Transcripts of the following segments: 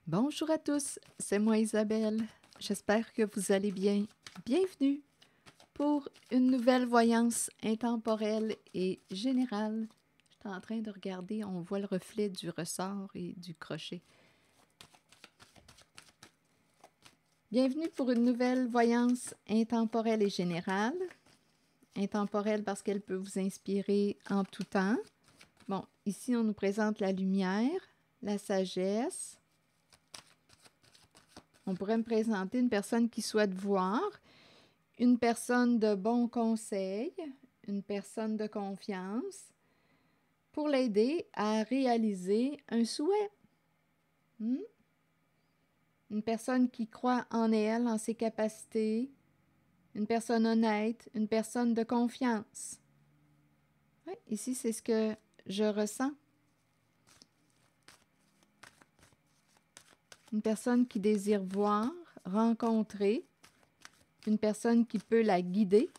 Bonjour à tous, c'est moi Isabelle. J'espère que vous allez bien. Bienvenue pour une nouvelle voyance intemporelle et générale. Je suis en train de regarder, on voit le reflet du ressort et du crochet. Bienvenue pour une nouvelle voyance intemporelle et générale. Intemporelle parce qu'elle peut vous inspirer en tout temps. Bon, ici on nous présente la lumière, la sagesse. On pourrait me présenter une personne qui souhaite voir, une personne de bon conseil, une personne de confiance, pour l'aider à réaliser un souhait. Une personne qui croit en elle, en ses capacités, une personne honnête, une personne de confiance. Oui, ici, c'est ce que je ressens. Une personne qui désire voir, rencontrer, une personne qui peut la guider.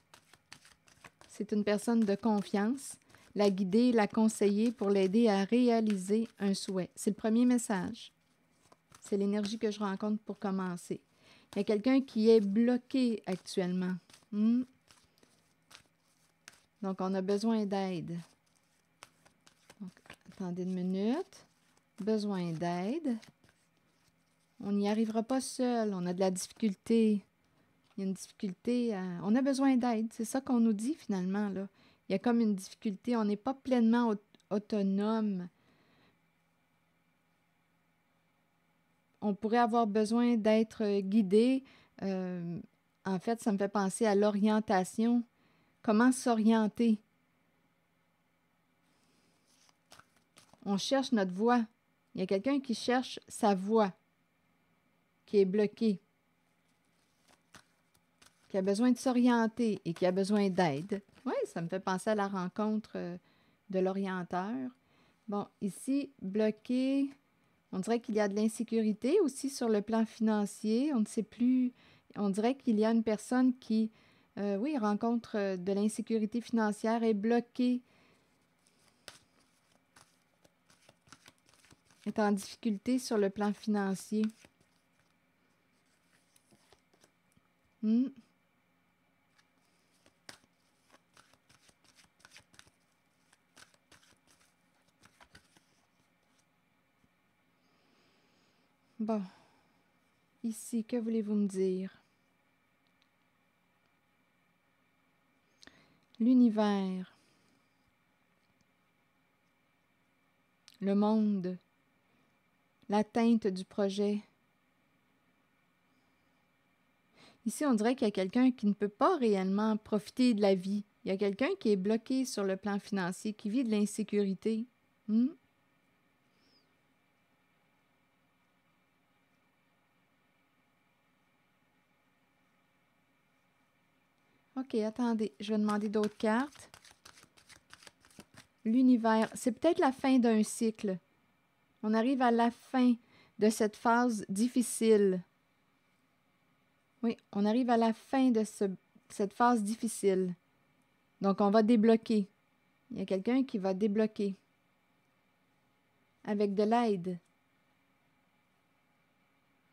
C'est une personne de confiance. La guider, la conseiller pour l'aider à réaliser un souhait. C'est le premier message. C'est l'énergie que je rencontre pour commencer. Il y a quelqu'un qui est bloqué actuellement. Donc, on a besoin d'aide. Donc, attendez une minute. Besoin d'aide. On n'y arrivera pas seul. On a de la difficulté. Il y a une difficulté. On a besoin d'aide. C'est ça qu'on nous dit finalement, là. Il y a comme une difficulté. On n'est pas pleinement autonome. On pourrait avoir besoin d'être guidé. En fait, ça me fait penser à l'orientation. Comment s'orienter? On cherche notre voie. Il y a quelqu'un qui cherche sa voie, qui est bloqué, qui a besoin de s'orienter et qui a besoin d'aide. Oui, ça me fait penser à la rencontre de l'orienteur. Bon, ici, bloqué, on dirait qu'il y a de l'insécurité aussi sur le plan financier. On ne sait plus, on dirait qu'il y a une personne qui, oui, rencontre de l'insécurité financière, est bloquée, est en difficulté sur le plan financier. Bon, ici, que voulez-vous me dire? L'univers, le monde, l'atteinte du projet. Ici, on dirait qu'il y a quelqu'un qui ne peut pas réellement profiter de la vie. Il y a quelqu'un qui est bloqué sur le plan financier, qui vit de l'insécurité. OK, attendez, je vais demander d'autres cartes. L'univers, c'est peut-être la fin d'un cycle. On arrive à la fin de cette phase difficile. Oui, on arrive à la fin de cette phase difficile. Donc, on va débloquer. Il y a quelqu'un qui va débloquer avec de l'aide.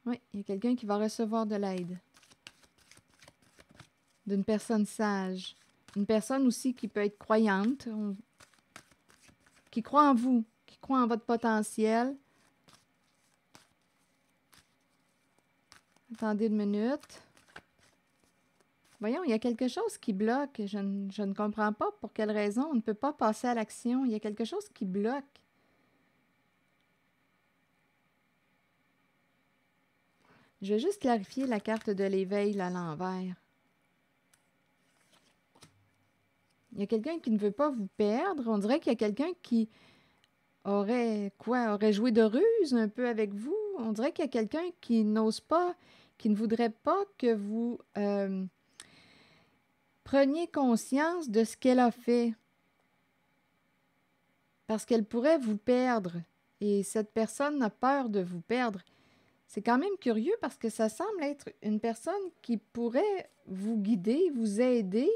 Oui, il y a quelqu'un qui va recevoir de l'aide. D'une personne sage. Une personne aussi qui peut être croyante, qui croit en vous, qui croit en votre potentiel. Attendez une minute. Voyons, il y a quelque chose qui bloque. Je ne comprends pas pour quelle raison on ne peut pas passer à l'action. Il y a quelque chose qui bloque. Je vais juste clarifier la carte de l'éveil à l'envers. Il y a quelqu'un qui ne veut pas vous perdre. On dirait qu'il y a quelqu'un qui aurait joué de ruse un peu avec vous. On dirait qu'il y a quelqu'un qui n'ose pas, qui ne voudrait pas que vous preniez conscience de ce qu'elle a fait. Parce qu'elle pourrait vous perdre. Et cette personne a peur de vous perdre. C'est quand même curieux parce que ça semble être une personne qui pourrait vous guider, vous aider.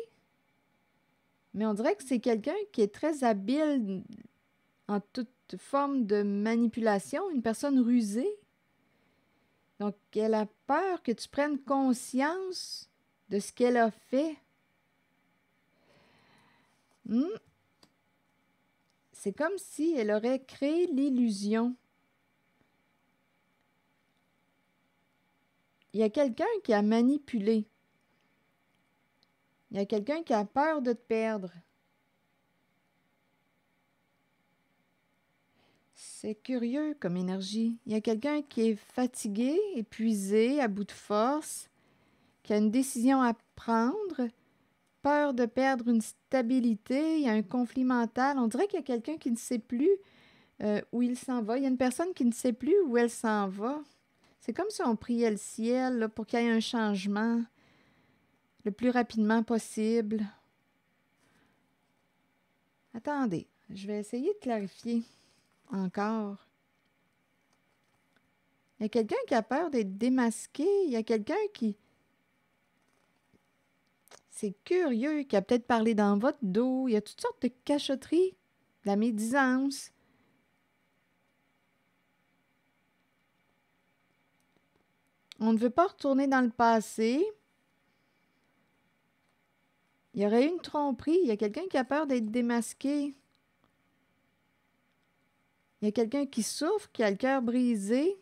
Mais on dirait que c'est quelqu'un qui est très habile en toute forme de manipulation, une personne rusée. Donc, elle a peur que tu prennes conscience de ce qu'elle a fait. C'est comme si elle aurait créé l'illusion. Il y a quelqu'un qui a manipulé. Il y a quelqu'un qui a peur de te perdre. C'est curieux comme énergie. Il y a quelqu'un qui est fatigué, épuisé, à bout de force, qui a une décision à prendre, peur de perdre une stabilité, il y a un conflit mental. On dirait qu'il y a quelqu'un qui ne sait plus où il s'en va. Il y a une personne qui ne sait plus où elle s'en va. C'est comme si on priait le ciel là, pour qu'il y ait un changement le plus rapidement possible. Attendez, je vais essayer de clarifier encore. Il y a quelqu'un qui a peur d'être démasqué. Il y a quelqu'un qui... C'est curieux, qui a peut-être parlé dans votre dos. Il y a toutes sortes de cachotteries, de la médisance. On ne veut pas retourner dans le passé. Il y aurait eu une tromperie. Il y a quelqu'un qui a peur d'être démasqué. Il y a quelqu'un qui souffre, qui a le cœur brisé.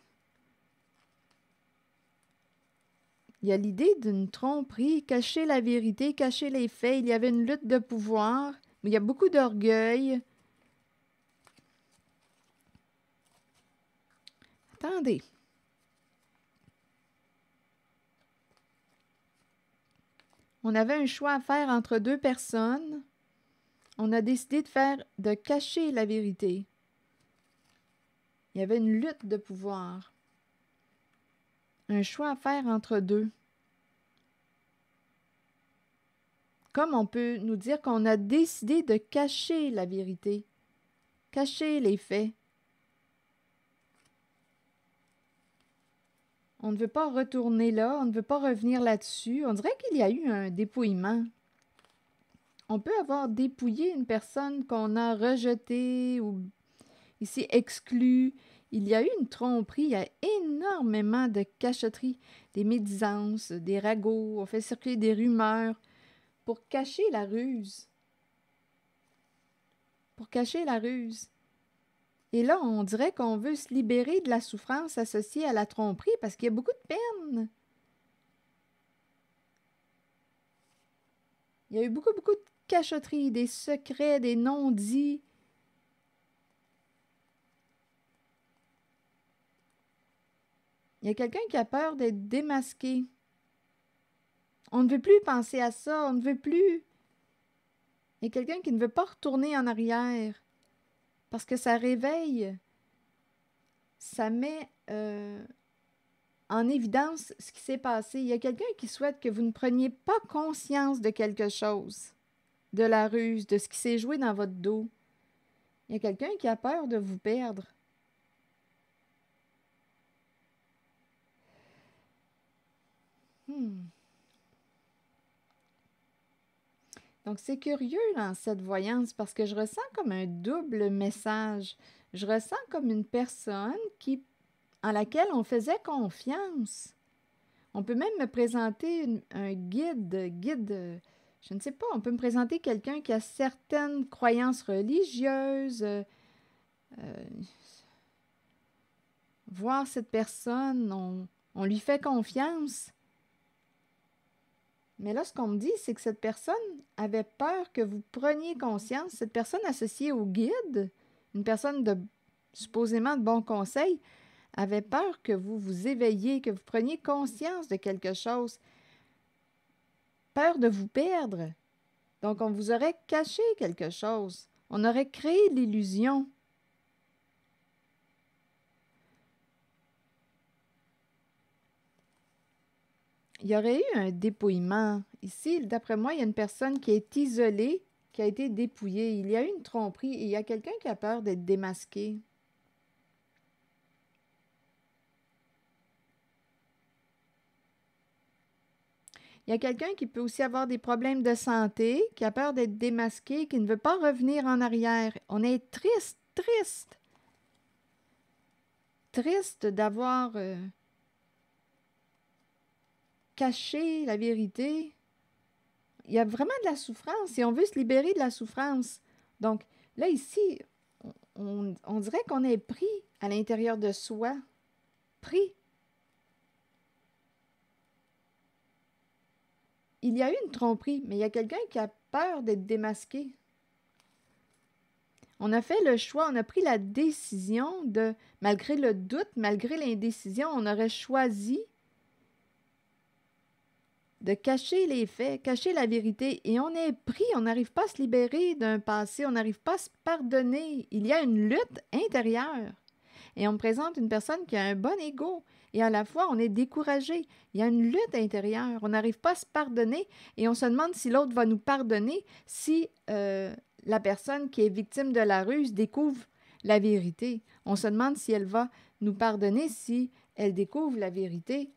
Il y a l'idée d'une tromperie, cacher la vérité, cacher les faits. Il y avait une lutte de pouvoir, mais il y a beaucoup d'orgueil. Attendez. On avait un choix à faire entre deux personnes. On a décidé de cacher la vérité. Il y avait une lutte de pouvoir. Un choix à faire entre deux. Comme on peut nous dire qu'on a décidé de cacher la vérité, cacher les faits. On ne veut pas retourner là, on ne veut pas revenir là-dessus. On dirait qu'il y a eu un dépouillement. On peut avoir dépouillé une personne qu'on a rejetée ou ici exclue. Il y a eu une tromperie, il y a énormément de cachotteries, des médisances, des ragots, on fait circuler des rumeurs pour cacher la ruse. Pour cacher la ruse. Et là, on dirait qu'on veut se libérer de la souffrance associée à la tromperie parce qu'il y a beaucoup de peine. Il y a eu beaucoup de cachotteries, des secrets, des non-dits. Il y a quelqu'un qui a peur d'être démasqué. On ne veut plus penser à ça, on ne veut plus. Il y a quelqu'un qui ne veut pas retourner en arrière parce que ça réveille, ça met en évidence ce qui s'est passé. Il y a quelqu'un qui souhaite que vous ne preniez pas conscience de quelque chose, de la ruse, de ce qui s'est joué dans votre dos. Il y a quelqu'un qui a peur de vous perdre. Donc, c'est curieux dans cette voyance parce que je ressens comme un double message. Je ressens comme une personne en laquelle on faisait confiance. On peut même me présenter un guide, je ne sais pas, on peut me présenter quelqu'un qui a certaines croyances religieuses. Voir cette personne, on lui fait confiance. Mais là, ce qu'on me dit, c'est que cette personne avait peur que vous preniez conscience, cette personne associée au guide, une personne de supposément de bons conseils, avait peur que vous vous éveilliez, que vous preniez conscience de quelque chose. Peur de vous perdre. Donc, on vous aurait caché quelque chose. On aurait créé l'illusion. Il y aurait eu un dépouillement. Ici, d'après moi, il y a une personne qui est isolée, qui a été dépouillée. Il y a eu une tromperie et il y a quelqu'un qui a peur d'être démasqué. Il y a quelqu'un qui peut aussi avoir des problèmes de santé, qui a peur d'être démasqué, qui ne veut pas revenir en arrière. On est triste d'avoir cacher la vérité. Il y a vraiment de la souffrance et on veut se libérer de la souffrance. Donc, là, ici, on dirait qu'on est pris à l'intérieur de soi. Pris. Il y a eu une tromperie, mais il y a quelqu'un qui a peur d'être démasqué. On a fait le choix, on a pris la décision de, malgré le doute, malgré l'indécision, on aurait choisi de cacher les faits, cacher la vérité. Et on est pris, on n'arrive pas à se libérer d'un passé, on n'arrive pas à se pardonner. Il y a une lutte intérieure. Et on me présente une personne qui a un bon ego. Et à la fois, on est découragé. Il y a une lutte intérieure. On n'arrive pas à se pardonner. Et on se demande si l'autre va nous pardonner si la personne qui est victime de la ruse découvre la vérité. On se demande si elle va nous pardonner si elle découvre la vérité.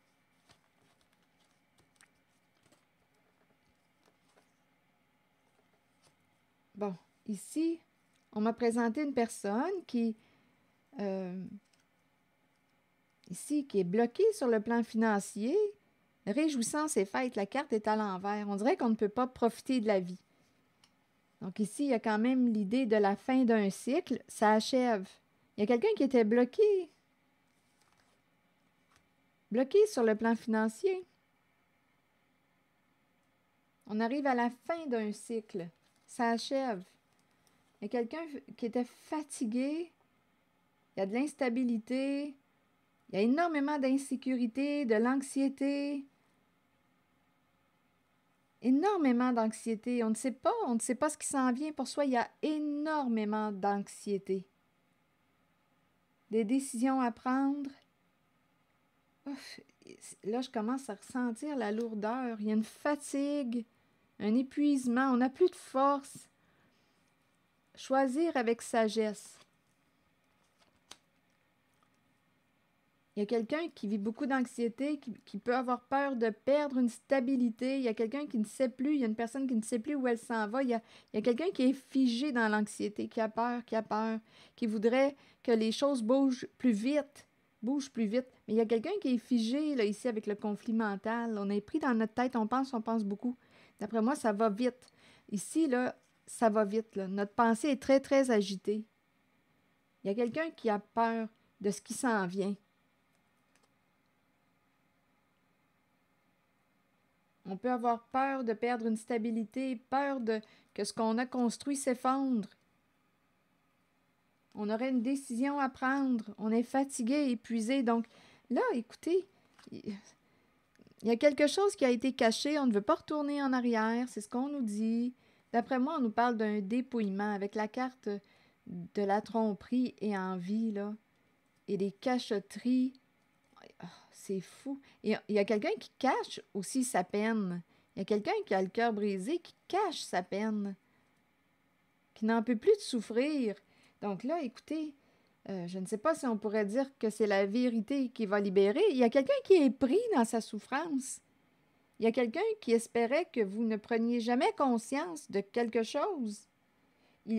Bon, ici, on m'a présenté une personne qui est bloquée sur le plan financier. Réjouissance et fête, la carte est à l'envers. On dirait qu'on ne peut pas profiter de la vie. Donc ici, il y a quand même l'idée de la fin d'un cycle. Ça achève. Il y a quelqu'un qui était bloqué. Bloqué sur le plan financier. On arrive à la fin d'un cycle. Ça achève. Il y a quelqu'un qui était fatigué. Il y a de l'instabilité. Il y a énormément d'insécurité, de l'anxiété. Énormément d'anxiété. On ne sait pas ce qui s'en vient. Pour soi, il y a énormément d'anxiété. Des décisions à prendre. Ouf, là, je commence à ressentir la lourdeur. Il y a une fatigue, un épuisement. On n'a plus de force. Choisir avec sagesse. Il y a quelqu'un qui vit beaucoup d'anxiété, qui peut avoir peur de perdre une stabilité. Il y a quelqu'un qui ne sait plus, il y a une personne qui ne sait plus où elle s'en va. Il y a quelqu'un qui est figé dans l'anxiété, qui a peur, qui voudrait que les choses bougent plus vite. Mais il y a quelqu'un qui est figé, là, ici, avec le conflit mental. On est pris dans notre tête, on pense beaucoup. D'après moi, ça va vite. Ici, là, ça va vite, là. Notre pensée est très, très agitée. Il y a quelqu'un qui a peur de ce qui s'en vient. On peut avoir peur de perdre une stabilité, peur que ce qu'on a construit s'effondre. On aurait une décision à prendre. On est fatigué, épuisé. Donc là, écoutez, il y a quelque chose qui a été caché. On ne veut pas retourner en arrière. C'est ce qu'on nous dit. D'après moi, on nous parle d'un dépouillement avec la carte de la tromperie et en vie, là. Et des cachotteries. Oh, c'est fou. Et il y a quelqu'un qui cache aussi sa peine. Il y a quelqu'un qui a le cœur brisé, qui cache sa peine, qui n'en peut plus de souffrir. Donc là, écoutez, je ne sais pas si on pourrait dire que c'est la vérité qui va libérer. Il y a quelqu'un qui est pris dans sa souffrance. Il y a quelqu'un qui espérait que vous ne preniez jamais conscience de quelque chose.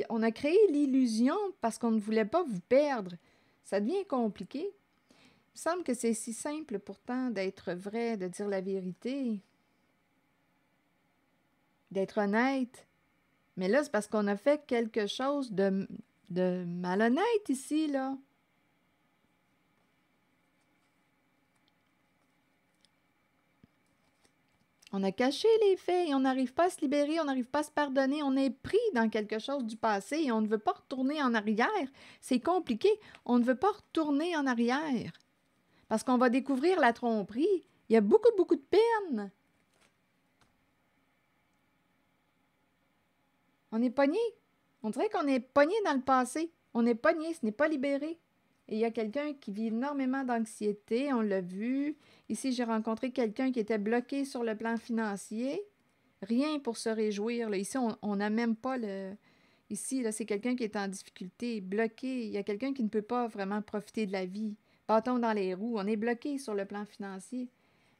On a créé l'illusion parce qu'on ne voulait pas vous perdre. Ça devient compliqué. Il me semble que c'est si simple pourtant d'être vrai, de dire la vérité, d'être honnête. Mais là, c'est parce qu'on a fait quelque chose de malhonnête ici, là. On a caché les faits et on n'arrive pas à se libérer, on n'arrive pas à se pardonner. On est pris dans quelque chose du passé et on ne veut pas retourner en arrière. C'est compliqué. On ne veut pas retourner en arrière. Parce qu'on va découvrir la tromperie. Il y a beaucoup, beaucoup de peine. On est pogné. On dirait qu'on est pogné dans le passé. On est pogné, ce n'est pas libéré. Et il y a quelqu'un qui vit énormément d'anxiété, on l'a vu. Ici, j'ai rencontré quelqu'un qui était bloqué sur le plan financier. Rien pour se réjouir. Là. Ici, on n'a même pas le... Ici, là, c'est quelqu'un qui est en difficulté, bloqué. Il y a quelqu'un qui ne peut pas vraiment profiter de la vie. Bâton dans les roues. On est bloqué sur le plan financier.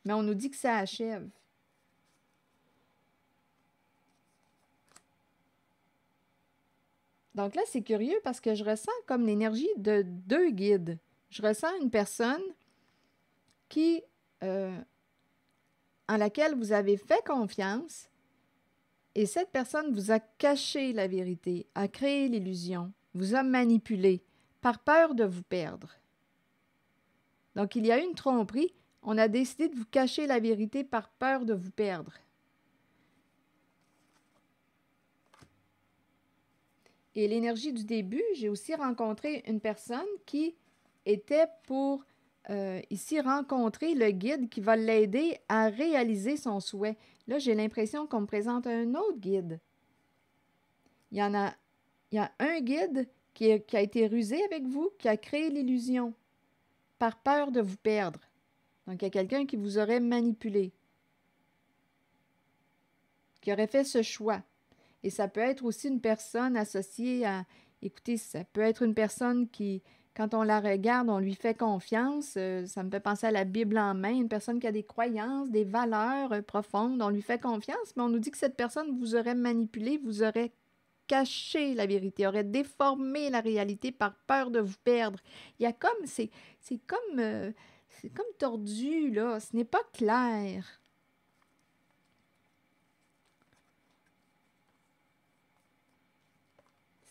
Mais on nous dit que ça achève. Donc là, c'est curieux parce que je ressens comme l'énergie de deux guides. Je ressens une personne qui en laquelle vous avez fait confiance et cette personne vous a caché la vérité, a créé l'illusion, vous a manipulé par peur de vous perdre. Donc, il y a eu une tromperie. On a décidé de vous cacher la vérité par peur de vous perdre. Et l'énergie du début, j'ai aussi rencontré une personne qui était pour ici rencontrer le guide qui va l'aider à réaliser son souhait. Là, j'ai l'impression qu'on me présente un autre guide. Il y a un guide qui a été rusé avec vous, qui a créé l'illusion par peur de vous perdre. Donc, il y a quelqu'un qui vous aurait manipulé, qui aurait fait ce choix. Et ça peut être aussi une personne associée à... Écoutez, ça peut être une personne qui, quand on la regarde, on lui fait confiance. Ça me fait penser à la Bible en main, une personne qui a des croyances, des valeurs profondes. On lui fait confiance, mais on nous dit que cette personne vous aurait manipulé, vous aurait caché la vérité, aurait déformé la réalité par peur de vous perdre. Il y a comme... C'est comme tordu, là. Ce n'est pas clair.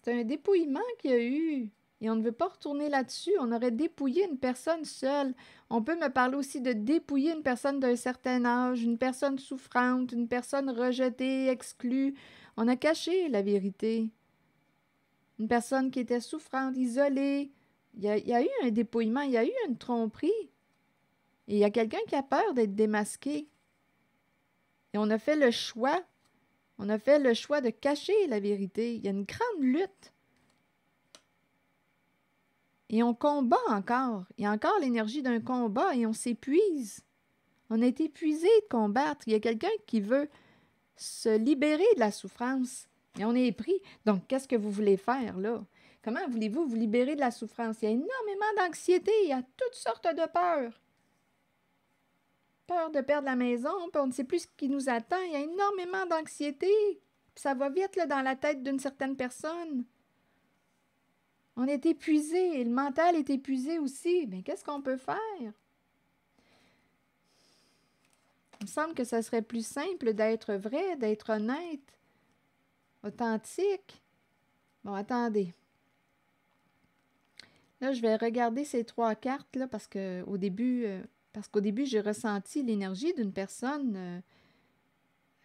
C'est un dépouillement qu'il y a eu. Et on ne veut pas retourner là-dessus. On aurait dépouillé une personne seule. On peut me parler aussi de dépouiller une personne d'un certain âge, une personne souffrante, une personne rejetée, exclue. On a caché la vérité. Une personne qui était souffrante, isolée. Il y a eu un dépouillement, il y a eu une tromperie. Et il y a quelqu'un qui a peur d'être démasqué. Et on a fait le choix. On a fait le choix de cacher la vérité. Il y a une grande lutte. Et on combat encore. Il y a encore l'énergie d'un combat et on s'épuise. On est épuisé de combattre. Il y a quelqu'un qui veut se libérer de la souffrance. Et on est pris. Donc, qu'est-ce que vous voulez faire là? Comment voulez-vous vous libérer de la souffrance? Il y a énormément d'anxiété. Il y a toutes sortes de peurs. Peur de perdre la maison, puis on ne sait plus ce qui nous attend. Il y a énormément d'anxiété. Puis ça va vite là, dans la tête d'une certaine personne. On est épuisé et le mental est épuisé aussi. Mais qu'est-ce qu'on peut faire? Il me semble que ça serait plus simple d'être vrai, d'être honnête, authentique. Bon, attendez. Là, je vais regarder ces 3 cartes là parce qu'au début, j'ai ressenti l'énergie d'une personne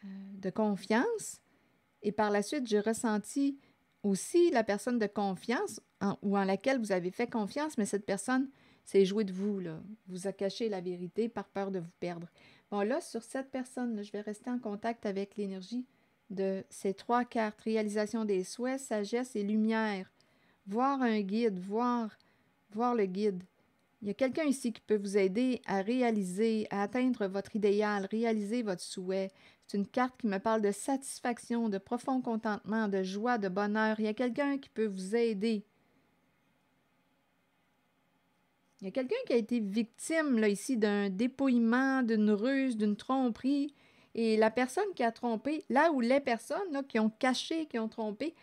de confiance et par la suite, j'ai ressenti aussi la personne de confiance ou en laquelle vous avez fait confiance, mais cette personne s'est jouée de vous, là, vous a caché la vérité par peur de vous perdre. Bon, là, sur cette personne, là, je vais rester en contact avec l'énergie de ces 3 cartes, réalisation des souhaits, sagesse et lumière. Voir un guide, voir le guide. Il y a quelqu'un ici qui peut vous aider à réaliser, à atteindre votre idéal, réaliser votre souhait. C'est une carte qui me parle de satisfaction, de profond contentement, de joie, de bonheur. Il y a quelqu'un qui peut vous aider. Il y a quelqu'un qui a été victime là, ici d'un dépouillement, d'une ruse, d'une tromperie. Et la personne qui a trompé, là où les personnes là, qui ont caché, qui ont trompé,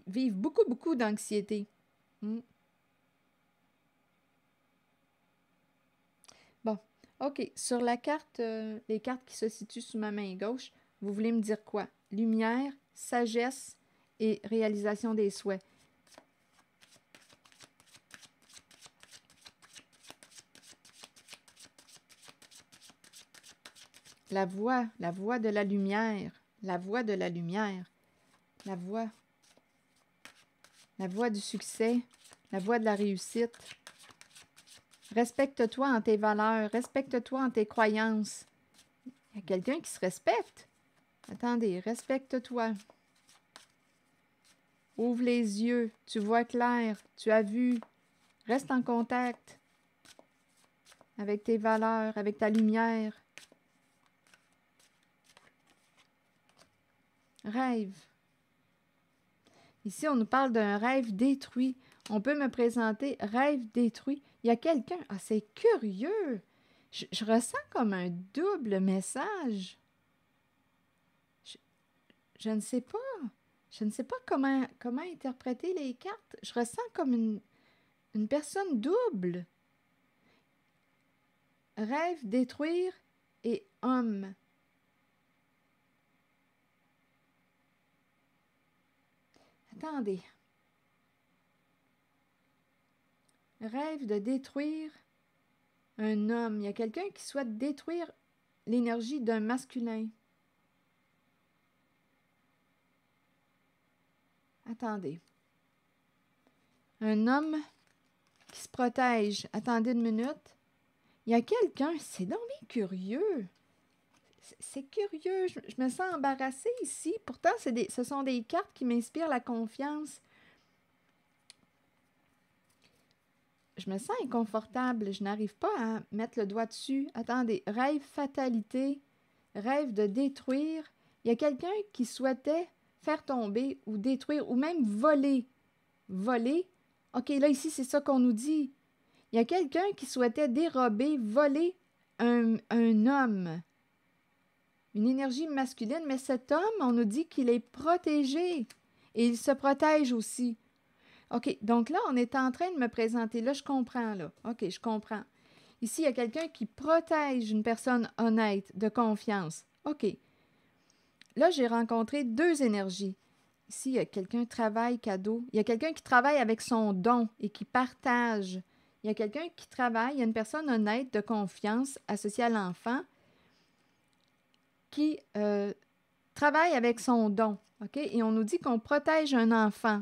vivent beaucoup, beaucoup d'anxiété. Bon, OK. Sur la carte, les cartes qui se situent sous ma main gauche, vous voulez me dire quoi? Lumière, sagesse et réalisation des souhaits. La voix de la lumière, la voix de la lumière, la voix du succès, la voix de la réussite. Respecte-toi en tes valeurs, respecte-toi en tes croyances. Il y a quelqu'un qui se respecte. Attendez, respecte-toi. Ouvre les yeux, tu vois clair, tu as vu. Reste en contact avec tes valeurs, avec ta lumière. Rêve. Ici, on nous parle d'un rêve détruit. On peut me présenter rêve détruit. Il y a quelqu'un... Ah, c'est curieux! Je ressens comme un double message. Je ne sais pas. Je ne sais pas comment interpréter les cartes. Je ressens comme une personne double. Rêve, détruire et homme. Attendez. Rêve de détruire un homme. Il y a quelqu'un qui souhaite détruire l'énergie d'un masculin. Attendez. Un homme qui se protège. Attendez une minute. Il y a quelqu'un, c'est donc bien curieux. C'est curieux. Je me sens embarrassée ici. Pourtant, ce sont des cartes qui m'inspirent la confiance. Je me sens inconfortable. Je n'arrive pas à mettre le doigt dessus. Attendez. Rêve fatalité. Rêve de détruire. Il y a quelqu'un qui souhaitait faire tomber ou détruire ou même voler. Voler. OK, là, ici, c'est ça qu'on nous dit. Il y a quelqu'un qui souhaitait dérober, voler un homme. Une énergie masculine, mais cet homme, on nous dit qu'il est protégé. Et il se protège aussi. OK, donc là, on est en train de me présenter. Là, je comprends, là. OK, je comprends. Ici, il y a quelqu'un qui protège une personne honnête, de confiance. OK. Là, j'ai rencontré deux énergies. Ici, il y a quelqu'un travail, cadeau. Il y a quelqu'un qui travaille avec son don et qui partage. Il y a quelqu'un qui travaille, il y a une personne honnête, de confiance, associée à l'enfant, qui travaille avec son don. OK? Et on nous dit qu'on protège un enfant.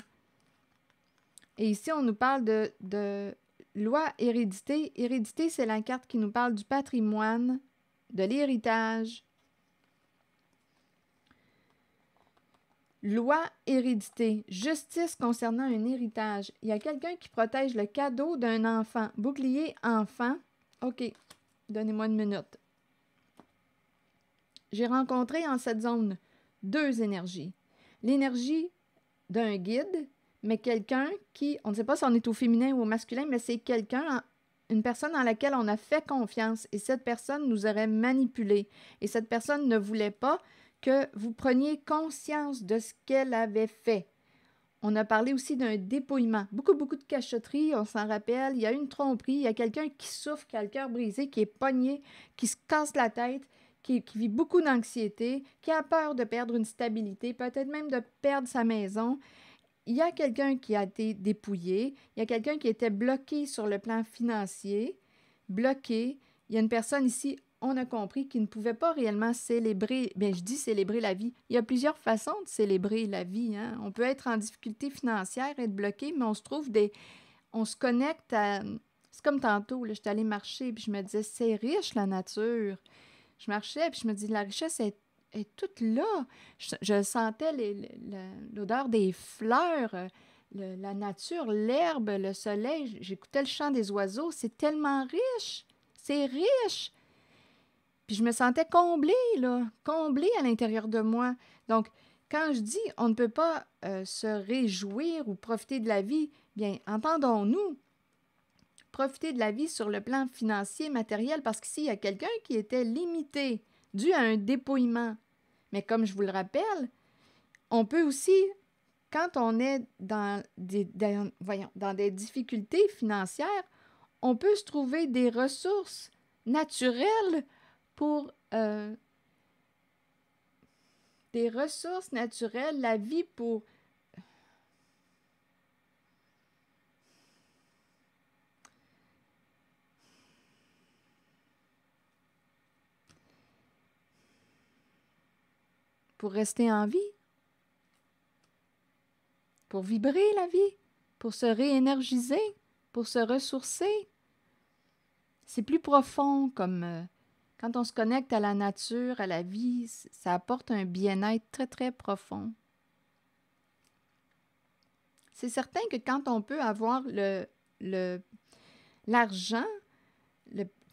Et ici, on nous parle de loi hérédité. Hérédité, c'est la carte qui nous parle du patrimoine, de l'héritage. Loi hérédité. Justice concernant un héritage. Il y a quelqu'un qui protège le cadeau d'un enfant. Bouclier enfant. OK. Donnez-moi une minute. J'ai rencontré en cette zone deux énergies. L'énergie d'un guide, mais quelqu'un qui, on ne sait pas si on est au féminin ou au masculin, mais c'est quelqu'un, une personne en laquelle on a fait confiance et cette personne nous aurait manipulés. Et cette personne ne voulait pas que vous preniez conscience de ce qu'elle avait fait. On a parlé aussi d'un dépouillement. Beaucoup de cachotterie, on s'en rappelle. Il y a une tromperie, il y a quelqu'un qui souffre, qui a le cœur brisé, qui est pogné, qui se casse la tête, qui vit beaucoup d'anxiété, qui a peur de perdre une stabilité, peut-être même de perdre sa maison. Il y a quelqu'un qui a été dépouillé, il y a quelqu'un qui était bloqué sur le plan financier, bloqué. Il y a une personne ici, on a compris, qui ne pouvait pas réellement célébrer, bien je dis célébrer la vie. Il y a plusieurs façons de célébrer la vie, hein? On peut être en difficulté financière, être bloqué, mais on se connecte à... C'est comme tantôt, là, j'étais allée marcher, puis je me disais, c'est riche la nature. Je marchais, puis je me dis, la richesse est toute là. Je sentais l'odeur des fleurs, la nature, l'herbe, le soleil. J'écoutais le chant des oiseaux. C'est tellement riche. C'est riche. Puis je me sentais comblée, là. Comblée à l'intérieur de moi. Donc, quand je dis on ne peut pas se réjouir ou profiter de la vie, bien, entendons-nous. Profiter de la vie sur le plan financier, matériel, parce qu'ici, il y a quelqu'un qui était limité, dû à un dépouillement. Mais comme je vous le rappelle, on peut aussi, quand on est dans des difficultés financières, on peut se trouver des ressources naturelles pour la vie pour rester en vie, pour vibrer la vie, pour se réénergiser, pour se ressourcer. C'est plus profond comme quand on se connecte à la nature, à la vie, ça apporte un bien-être très, très profond. C'est certain que quand on peut avoir l'argent,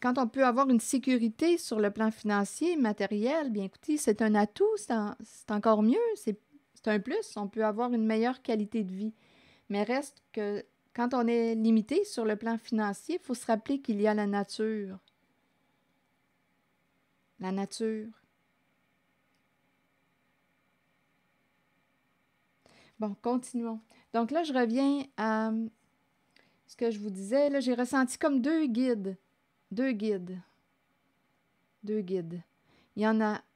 quand on peut avoir une sécurité sur le plan financier, matériel, bien écoutez, c'est un atout, c'est encore mieux, c'est un plus, on peut avoir une meilleure qualité de vie. Mais reste que quand on est limité sur le plan financier, il faut se rappeler qu'il y a la nature. La nature. Bon, continuons. Donc là, je reviens à ce que je vous disais. Là, j'ai ressenti comme deux guides. Deux guides. Il il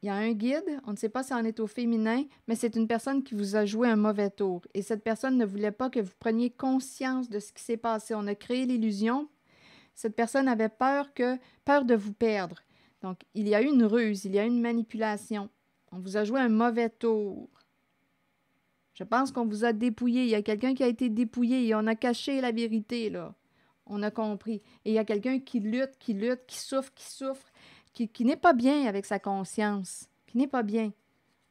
y a un guide, on ne sait pas si on est au féminin, mais c'est une personne qui vous a joué un mauvais tour. Et cette personne ne voulait pas que vous preniez conscience de ce qui s'est passé. On a créé l'illusion. Cette personne avait peur de vous perdre. Donc, il y a eu une ruse, il y a eu une manipulation. On vous a joué un mauvais tour. Je pense qu'on vous a dépouillé. Il y a quelqu'un qui a été dépouillé et on a caché la vérité, là. On a compris. Et il y a quelqu'un qui lutte, qui souffre, qui n'est pas bien avec sa conscience, qui n'est pas bien.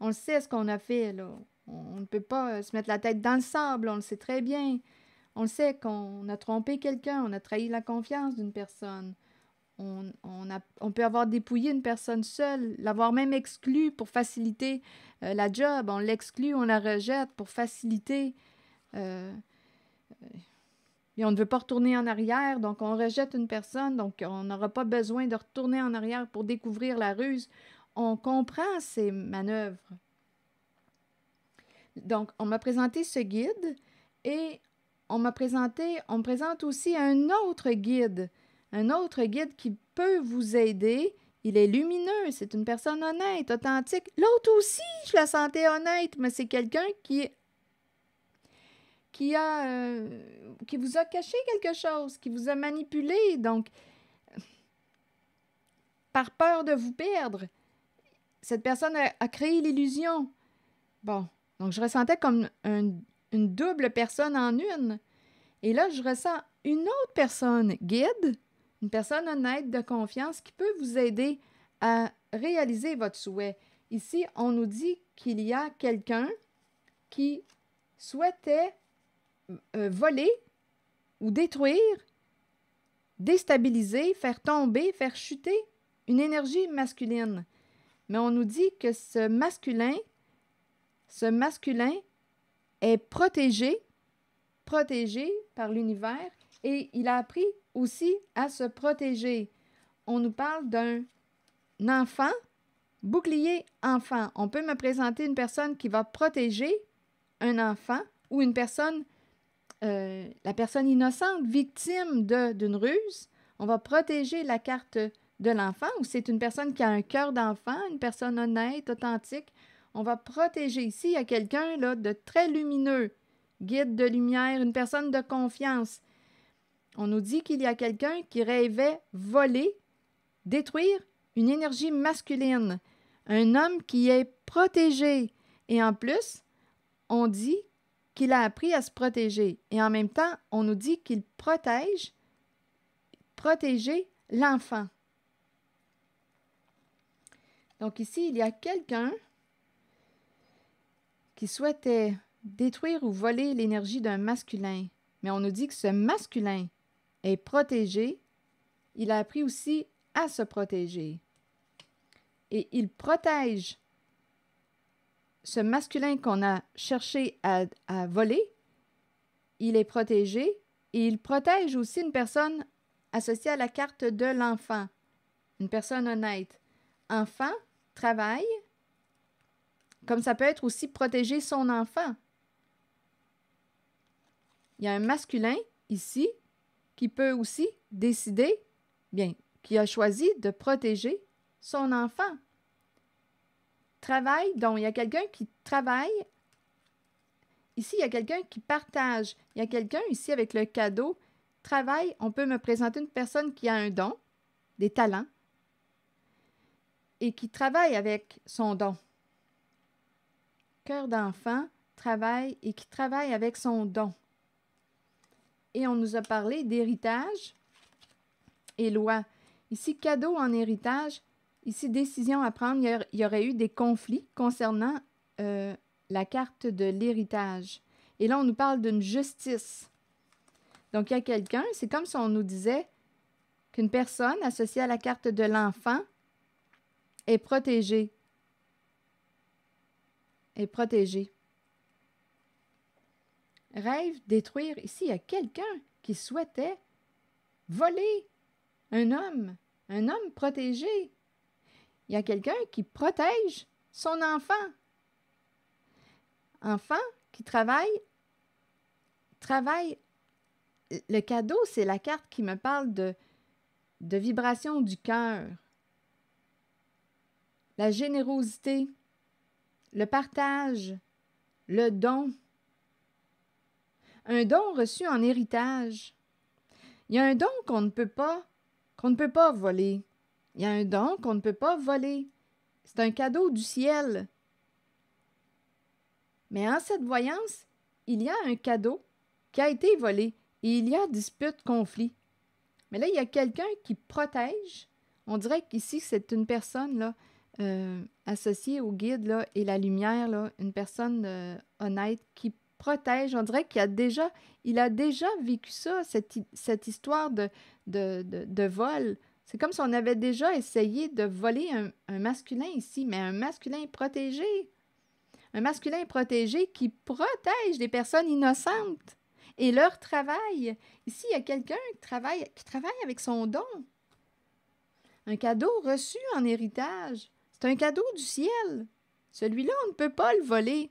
On le sait ce qu'on a fait, là. On ne peut pas se mettre la tête dans le sable, on le sait très bien. On le sait qu'on a trompé quelqu'un, on a trahi la confiance d'une personne. On peut avoir dépouillé une personne seule, l'avoir même exclue pour faciliter la job. On l'exclut, on la rejette pour faciliter. Et on ne veut pas retourner en arrière, donc on rejette une personne, donc on n'aura pas besoin de retourner en arrière pour découvrir la ruse. On comprend ces manœuvres. Donc, on m'a présenté ce guide et on me présente aussi un autre guide qui peut vous aider. Il est lumineux, c'est une personne honnête, authentique. L'autre aussi, je la sentais honnête, mais c'est quelqu'un qui vous a caché quelque chose, qui vous a manipulé, donc par peur de vous perdre. Cette personne a créé l'illusion. Bon, donc je ressentais comme une double personne en une. Et là, je ressens une autre personne guide, une personne honnête, de confiance, qui peut vous aider à réaliser votre souhait. Ici, on nous dit qu'il y a quelqu'un qui souhaitait voler ou détruire, déstabiliser, faire tomber, faire chuter une énergie masculine. Mais on nous dit que ce masculin est protégé par l'univers et il a appris aussi à se protéger. On nous parle d'un enfant, bouclier enfant. On peut me présenter une personne qui va protéger un enfant ou une personne, la personne innocente, victime d'une ruse. On va protéger la carte de l'enfant ou c'est une personne qui a un cœur d'enfant, une personne honnête, authentique. On va protéger. Ici, il y a quelqu'un là, de très lumineux, guide de lumière, une personne de confiance. On nous dit qu'il y a quelqu'un qui rêvait voler, détruire une énergie masculine, un homme qui est protégé. Et en plus, on dit qu'il a appris à se protéger. Et en même temps, on nous dit qu'il protéger l'enfant. Donc ici, il y a quelqu'un qui souhaitait détruire ou voler l'énergie d'un masculin. Mais on nous dit que ce masculin est protégé. Il a appris aussi à se protéger. Et il protège ce masculin qu'on a cherché à voler. Il est protégé et il protège aussi une personne associée à la carte de l'enfant. Une personne honnête. Enfant, travail, comme ça peut être aussi protéger son enfant. Il y a un masculin ici qui peut aussi décider, bien, qui a choisi de protéger son enfant. Travail, donc il y a quelqu'un qui travaille. Ici, il y a quelqu'un qui partage. Il y a quelqu'un ici avec le cadeau. Travail, on peut me présenter une personne qui a un don, des talents, et qui travaille avec son don. Cœur d'enfant, travaille et qui travaille avec son don. Et on nous a parlé d'héritage et loi. Ici, cadeau en héritage. Ici, décision à prendre. Il y aurait eu des conflits concernant la carte de l'héritage. Et là, on nous parle d'une justice. Donc, il y a quelqu'un, c'est comme si on nous disait qu'une personne associée à la carte de l'enfant est protégée. Est protégée. Rêve, détruire. Ici, il y a quelqu'un qui souhaitait voler un homme protégé. Il y a quelqu'un qui protège son enfant. Enfant qui travaille. Le cadeau, c'est la carte qui me parle de vibration du cœur. la générosité, le partage, le don. Un don reçu en héritage. Il y a un don qu'on ne peut pas voler. Il y a un don qu'on ne peut pas voler. C'est un cadeau du ciel. Mais en cette voyance, il y a un cadeau qui a été volé et il y a dispute, conflit. Mais là, il y a quelqu'un qui protège. On dirait qu'ici, c'est une personne là, associée au guide là, et la lumière, là, une personne honnête qui protège. On dirait il a déjà vécu ça, cette histoire de vol. C'est comme si on avait déjà essayé de voler un masculin ici, mais un masculin protégé. Un masculin protégé qui protège des personnes innocentes et leur travail. Ici, il y a quelqu'un qui travaille avec son don. Un cadeau reçu en héritage. C'est un cadeau du ciel. Celui-là, on ne peut pas le voler.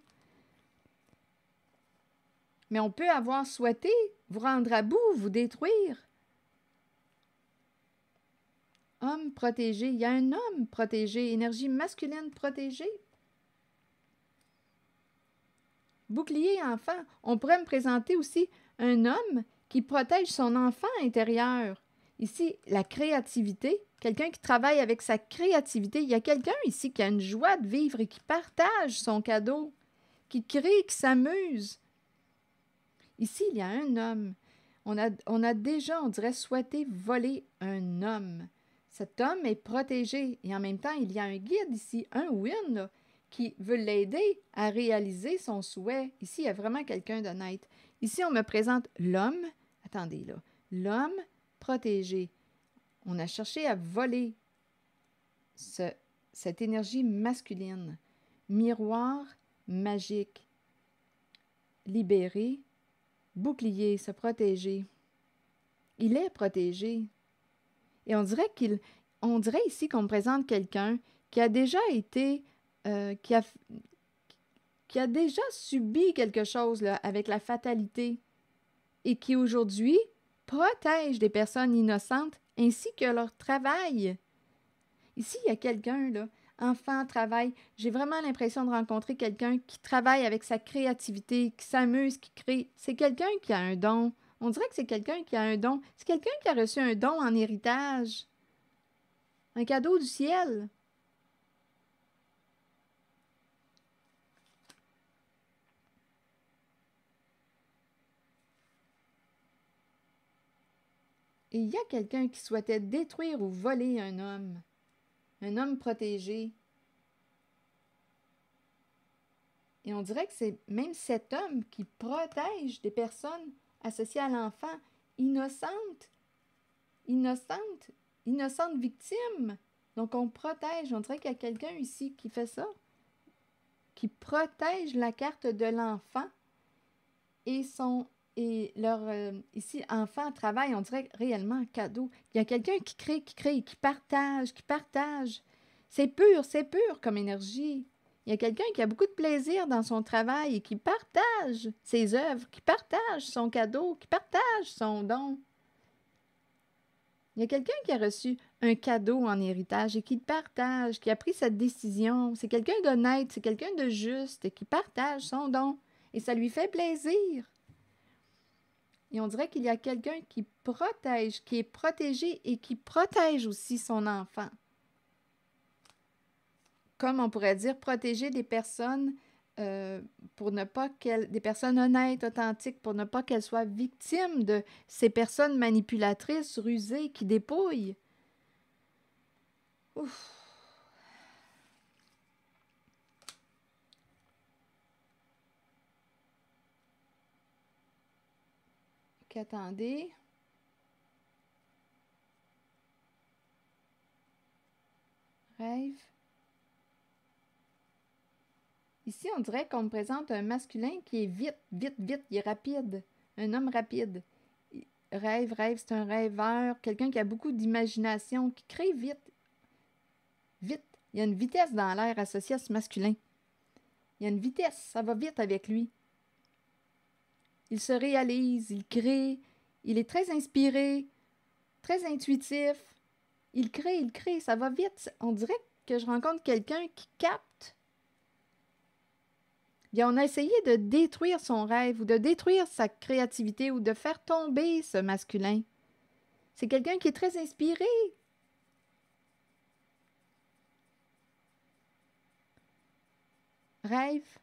Mais on peut avoir souhaité vous rendre à bout, vous détruire. Homme protégé. Il y a un homme protégé, énergie masculine protégée. Bouclier enfant. On pourrait me présenter aussi un homme qui protège son enfant intérieur. Ici, la créativité. Quelqu'un qui travaille avec sa créativité. Il y a quelqu'un ici qui a une joie de vivre et qui partage son cadeau, qui crée, qui s'amuse. Ici, il y a un homme. On a déjà, on dirait, souhaité voler un homme. Cet homme est protégé et en même temps, il y a un guide ici, un ou une, là, qui veut l'aider à réaliser son souhait. Ici, il y a vraiment quelqu'un d'honnête. Ici, on me présente l'homme. Attendez, là. L'homme protégé. On a cherché à voler cette énergie masculine. Miroir magique. Libéré. Bouclier, se protéger. Il est protégé. Et on dirait ici qu'on me présente quelqu'un qui a déjà été, qui a déjà subi quelque chose là, avec la fatalité et qui aujourd'hui protège des personnes innocentes ainsi que leur travail. Ici, il y a quelqu'un, là, enfant, travail. J'ai vraiment l'impression de rencontrer quelqu'un qui travaille avec sa créativité, qui s'amuse, qui crée. C'est quelqu'un qui a un don. On dirait que c'est quelqu'un qui a un don. C'est quelqu'un qui a reçu un don en héritage. Un cadeau du ciel. Et il y a quelqu'un qui souhaitait détruire ou voler un homme protégé. Et on dirait que c'est même cet homme qui protège des personnes associées à l'enfant, innocentes, innocentes victimes. Donc on protège, on dirait qu'il y a quelqu'un ici qui fait ça, qui protège la carte de l'enfant et leur ici enfant travail, on dirait réellement un cadeau. Il y a quelqu'un qui crée, qui partage. C'est pur comme énergie. Il y a quelqu'un qui a beaucoup de plaisir dans son travail et qui partage ses œuvres, qui partage son cadeau, qui partage son don. Il y a quelqu'un qui a reçu un cadeau en héritage et qui le partage, qui a pris cette décision. C'est quelqu'un d'honnête, c'est quelqu'un de juste et qui partage son don. Et ça lui fait plaisir. Et on dirait qu'il y a quelqu'un qui protège, qui est protégé et qui protège aussi son enfant. Comme on pourrait dire, protéger des personnes pour ne pas des personnes honnêtes, authentiques, pour ne pas qu'elles soient victimes de ces personnes manipulatrices, rusées, qui dépouillent. Ouf. Ok, attendez. Rêve. Ici, on dirait qu'on me présente un masculin qui est vite, il est rapide. Un homme rapide. Rêve, c'est un rêveur, quelqu'un qui a beaucoup d'imagination, qui crée vite. Vite. Il y a une vitesse dans l'air associée à ce masculin. Il y a une vitesse, ça va vite avec lui. Il se réalise, il crée, il est très inspiré, très intuitif. Il crée, ça va vite. On dirait que je rencontre quelqu'un qui capte. Bien, on a essayé de détruire son rêve ou de détruire sa créativité ou de faire tomber ce masculin. C'est quelqu'un qui est très inspiré. Rêve.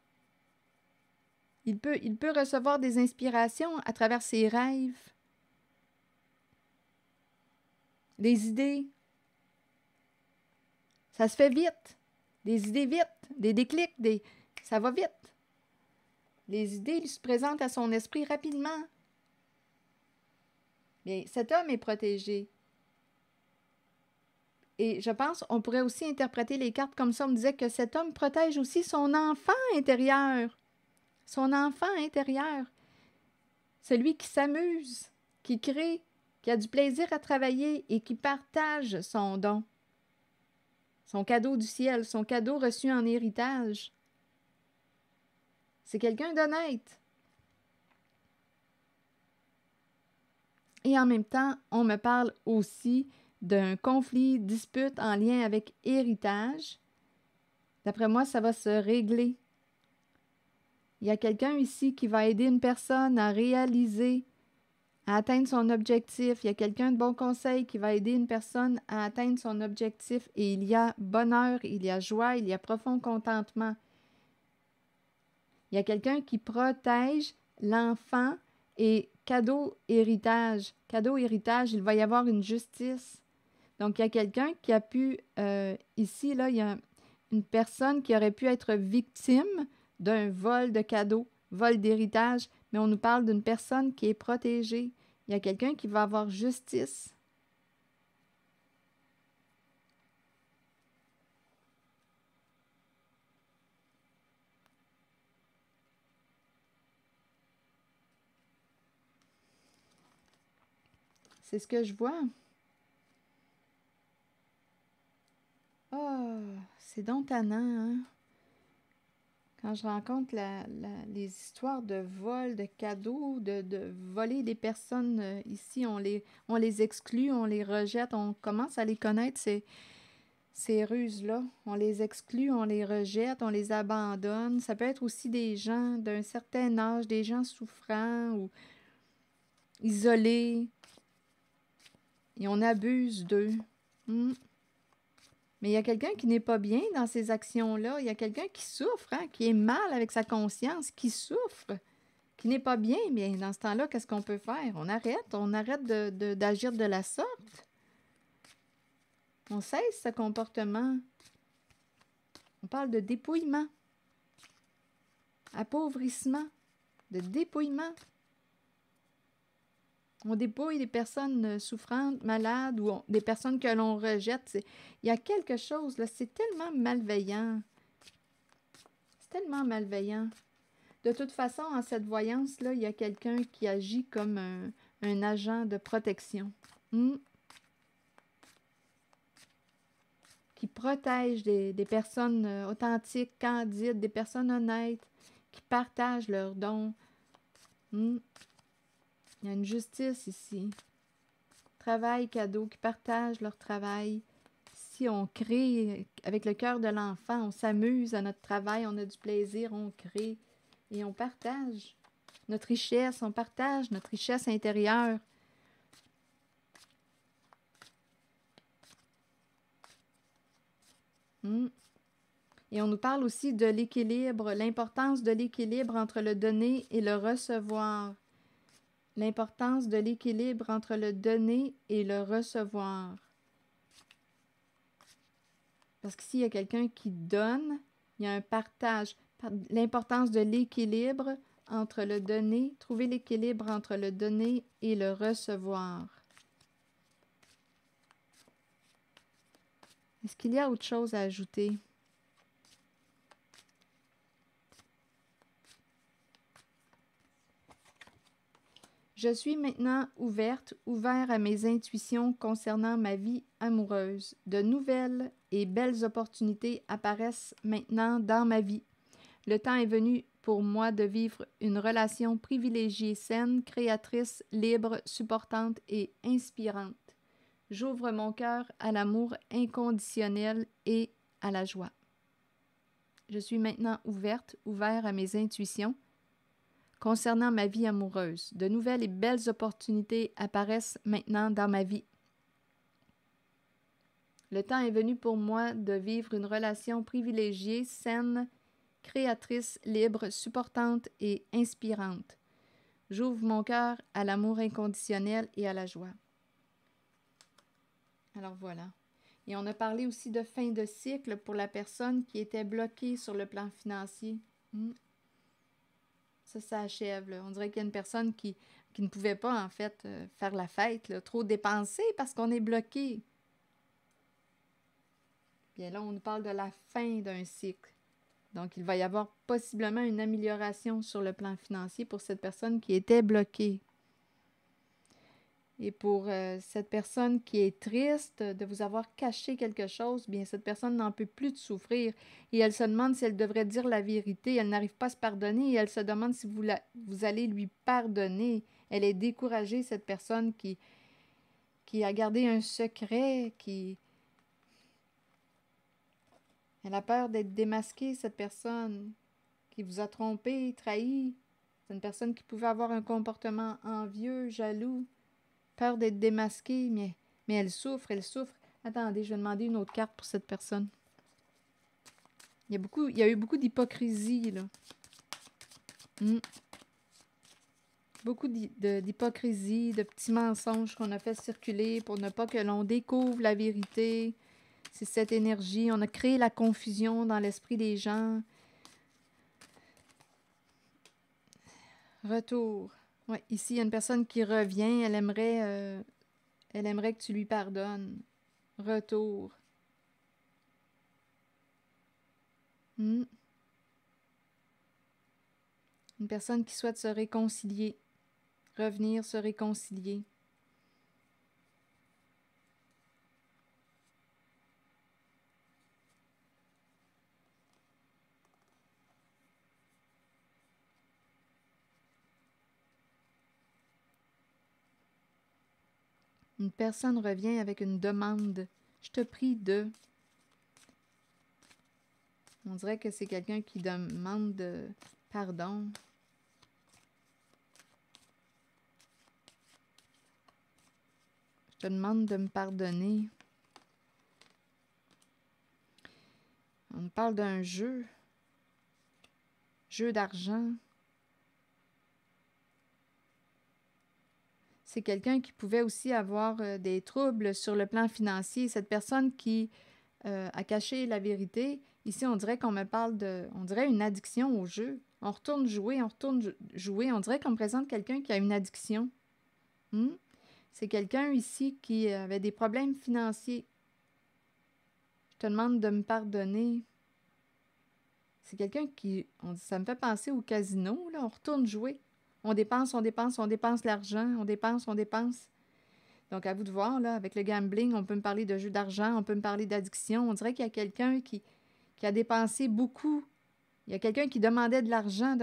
Il peut recevoir des inspirations à travers ses rêves, des idées. Ça se fait vite. Des idées vite, des déclics, ça va vite. Les idées lui se présentent à son esprit rapidement. Bien, cet homme est protégé. Et je pense qu'on pourrait aussi interpréter les cartes comme ça. On me disait que cet homme protège aussi son enfant intérieur. Son enfant intérieur. Celui qui s'amuse, qui crée, qui a du plaisir à travailler et qui partage son don. Son cadeau du ciel, son cadeau reçu en héritage. C'est quelqu'un d'honnête. Et en même temps, on me parle aussi d'un conflit, dispute en lien avec héritage. D'après moi, ça va se régler. Il y a quelqu'un ici qui va aider une personne à réaliser, à atteindre son objectif. Il y a quelqu'un de bon conseil qui va aider une personne à atteindre son objectif. Et il y a bonheur, il y a joie, il y a profond contentement. Il y a quelqu'un qui protège l'enfant et cadeau héritage. Cadeau héritage, il va y avoir une justice. Donc, il y a quelqu'un qui a pu, ici, là, il y a une personne qui aurait pu être victime d'un vol de cadeaux, vol d'héritage, mais on nous parle d'une personne qui est protégée. Il y a quelqu'un qui va avoir justice. C'est ce que je vois. Oh, c'est donc tannant, hein? Quand je rencontre les histoires de vol, de cadeaux, de voler des personnes ici, on les exclut, on les rejette, on commence à les connaître, ces ruses-là. On les exclut, on les rejette, on les abandonne. Ça peut être aussi des gens d'un certain âge, des gens souffrants ou isolés, et on abuse d'eux. Mais il y a quelqu'un qui n'est pas bien dans ces actions-là. Il y a quelqu'un qui souffre, hein, qui est mal avec sa conscience, qui souffre, qui n'est pas bien. Bien, dans ce temps-là, qu'est-ce qu'on peut faire? On arrête d'agir de la sorte. On cesse ce comportement. On parle de dépouillement, appauvrissement, de dépouillement. On dépouille des personnes souffrantes, malades ou des personnes que l'on rejette. Il y a quelque chose, là, c'est tellement malveillant. C'est tellement malveillant. De toute façon, en cette voyance-là, il y a quelqu'un qui agit comme un agent de protection. Qui protège des personnes authentiques, candides, des personnes honnêtes, qui partagent leurs dons. Il y a une justice ici. Travail, cadeau, qui partagent leur travail. Si on crée avec le cœur de l'enfant, on s'amuse à notre travail, on a du plaisir, on crée et on partage notre richesse, on partage notre richesse intérieure. Et on nous parle aussi de l'équilibre, l'importance de l'équilibre entre le donner et le recevoir. L'importance de l'équilibre entre le donner et le recevoir. Parce qu'ici, il y a quelqu'un qui donne, il y a un partage. L'importance de l'équilibre entre le donner, trouver l'équilibre entre le donner et le recevoir. Est-ce qu'il y a autre chose à ajouter? Je suis maintenant ouvert à mes intuitions concernant ma vie amoureuse. De nouvelles et belles opportunités apparaissent maintenant dans ma vie. Le temps est venu pour moi de vivre une relation privilégiée, saine, créatrice, libre, supportante et inspirante. J'ouvre mon cœur à l'amour inconditionnel et à la joie. Je suis maintenant ouvert à mes intuitions. Concernant ma vie amoureuse, de nouvelles et belles opportunités apparaissent maintenant dans ma vie. Le temps est venu pour moi de vivre une relation privilégiée, saine, créatrice, libre, supportante et inspirante. J'ouvre mon cœur à l'amour inconditionnel et à la joie. Alors voilà. Et on a parlé aussi de fin de cycle pour la personne qui était bloquée sur le plan financier. Ça achève, là. On dirait qu'il y a une personne qui ne pouvait pas, en fait, faire la fête, là, trop dépenser parce qu'on est bloqué. Bien là, on nous parle de la fin d'un cycle. Donc, il va y avoir possiblement une amélioration sur le plan financier pour cette personne qui était bloquée. Et pour cette personne qui est triste de vous avoir caché quelque chose, bien, cette personne n'en peut plus de souffrir et elle se demande si elle devrait dire la vérité. Elle n'arrive pas à se pardonner et elle se demande si vous allez lui pardonner. Elle est découragée, cette personne qui a gardé un secret, Elle a peur d'être démasquée, cette personne qui vous a trompé, trahi. C'est une personne qui pouvait avoir un comportement envieux, jaloux. Peur d'être démasquée, mais elle souffre, elle souffre. Attendez, je vais demander une autre carte pour cette personne. Il y a eu beaucoup d'hypocrisie, là. Beaucoup d'hypocrisie, de petits mensonges qu'on a fait circuler pour ne pas que l'on découvre la vérité. C'est cette énergie. On a créé la confusion dans l'esprit des gens. Retour. Ouais, ici, il y a une personne qui revient. Elle aimerait que tu lui pardonnes. Retour. Une personne qui souhaite se réconcilier. Revenir se réconcilier. Une personne revient avec une demande. Je te prie de... On dirait que c'est quelqu'un qui demande pardon. Je te demande de me pardonner. On parle d'un jeu. Jeu d'argent. C'est quelqu'un qui pouvait aussi avoir des troubles sur le plan financier. Cette personne qui a caché la vérité. Ici, on dirait qu'on me parle on dirait une addiction au jeu. On retourne jouer. On dirait qu'on me présente quelqu'un qui a une addiction. C'est quelqu'un ici qui avait des problèmes financiers. Je te demande de me pardonner. C'est quelqu'un ça me fait penser au casino, là. On retourne jouer. On dépense l'argent. On dépense. Donc, à vous de voir, là, avec le gambling, on peut me parler de jeu d'argent, on peut me parler d'addiction. On dirait qu'il y a quelqu'un qui a dépensé beaucoup. Il y a quelqu'un qui demandait de l'argent.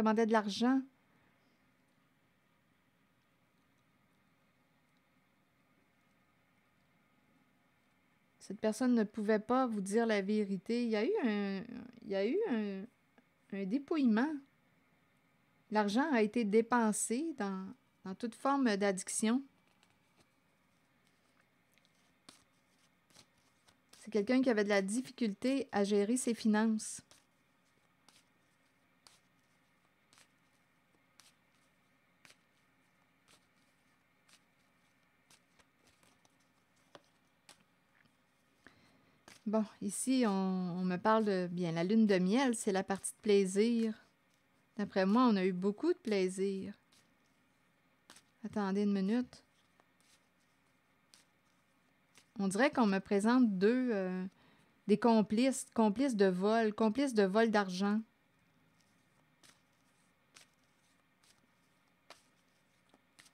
Cette personne ne pouvait pas vous dire la vérité. Il y a eu un dépouillement. L'argent a été dépensé dans toute forme d'addiction. C'est quelqu'un qui avait de la difficulté à gérer ses finances. Bon, ici, on me parle de, bien, la lune de miel, c'est la partie de plaisir. D'après moi, on a eu beaucoup de plaisir. Attendez une minute. On dirait qu'on me présente des complices de vol d'argent.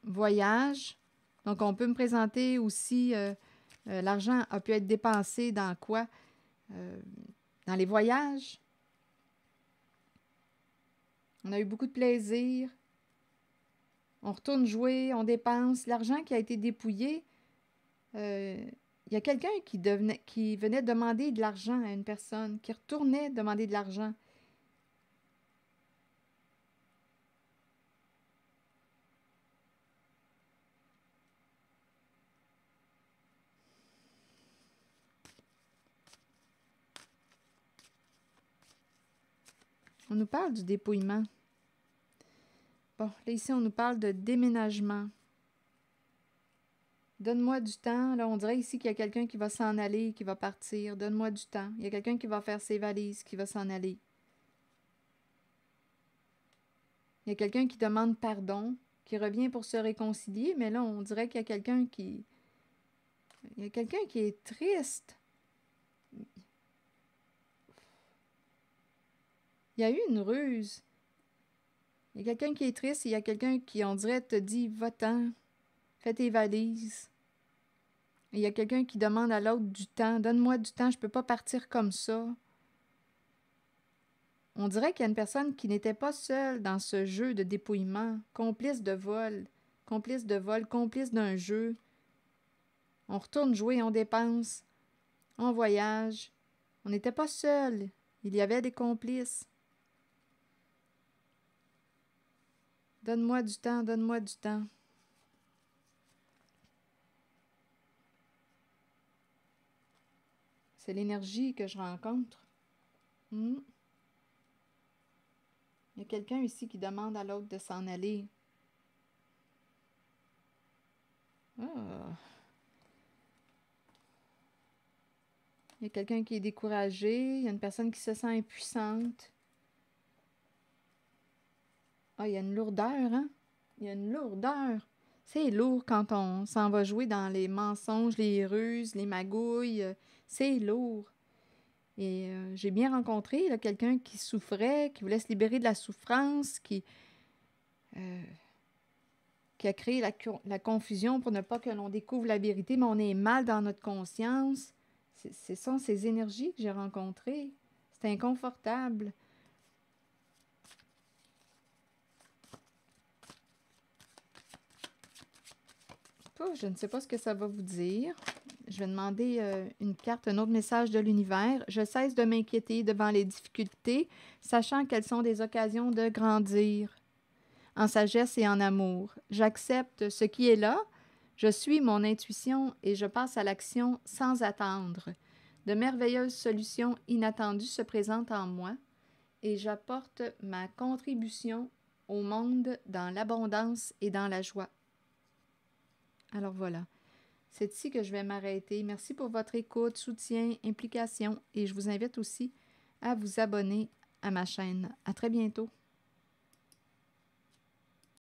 Voyage. Donc, on peut me présenter aussi, l'argent a pu être dépensé dans quoi? Dans les voyages. On a eu beaucoup de plaisir. On retourne jouer, on dépense. L'argent qui a été dépouillé, il Il y a quelqu'un qui venait demander de l'argent à une personne, qui retournait demander de l'argent. On nous parle du dépouillement. Bon, là, ici, on nous parle de déménagement. Donne-moi du temps. Là, on dirait ici qu'il y a quelqu'un qui va s'en aller, qui va partir. Donne-moi du temps. Il y a quelqu'un qui va faire ses valises, qui va s'en aller. Il y a quelqu'un qui demande pardon, qui revient pour se réconcilier, mais là, on dirait qu'il y a quelqu'un qui... Il y a quelqu'un qui est triste. Il y a eu une ruse. Il y a quelqu'un qui est triste et il y a quelqu'un qui, on dirait, te dit « Va-t'en, fais tes valises ». Et il y a quelqu'un qui demande à l'autre du temps. « Donne-moi du temps, je ne peux pas partir comme ça ». On dirait qu'il y a une personne qui n'était pas seule dans ce jeu de dépouillement, complice de vol, complice d'un jeu. On retourne jouer, on dépense, on voyage. On n'était pas seul. Il y avait des complices. Donne-moi du temps, donne-moi du temps. C'est l'énergie que je rencontre. Il y a quelqu'un ici qui demande à l'autre de s'en aller. Ah. Il y a quelqu'un qui est découragé. Il y a une personne qui se sent impuissante. Ah, il y a une lourdeur, hein? Il y a une lourdeur. C'est lourd quand on s'en va jouer dans les mensonges, les ruses, les magouilles. C'est lourd. Et j'ai bien rencontré quelqu'un qui souffrait, qui voulait se libérer de la souffrance, qui a créé la confusion pour ne pas que l'on découvre la vérité, mais on est mal dans notre conscience. Ce sont ces énergies que j'ai rencontrées. C'est inconfortable. Oh, je ne sais pas ce que ça va vous dire. Je vais demander une carte, un autre message de l'univers. Je cesse de m'inquiéter devant les difficultés, sachant qu'elles sont des occasions de grandir en sagesse et en amour. J'accepte ce qui est là, je suis mon intuition et je passe à l'action sans attendre. De merveilleuses solutions inattendues se présentent en moi et j'apporte ma contribution au monde dans l'abondance et dans la joie. Alors voilà, c'est ici que je vais m'arrêter. Merci pour votre écoute, soutien, implication et je vous invite aussi à vous abonner à ma chaîne. À très bientôt.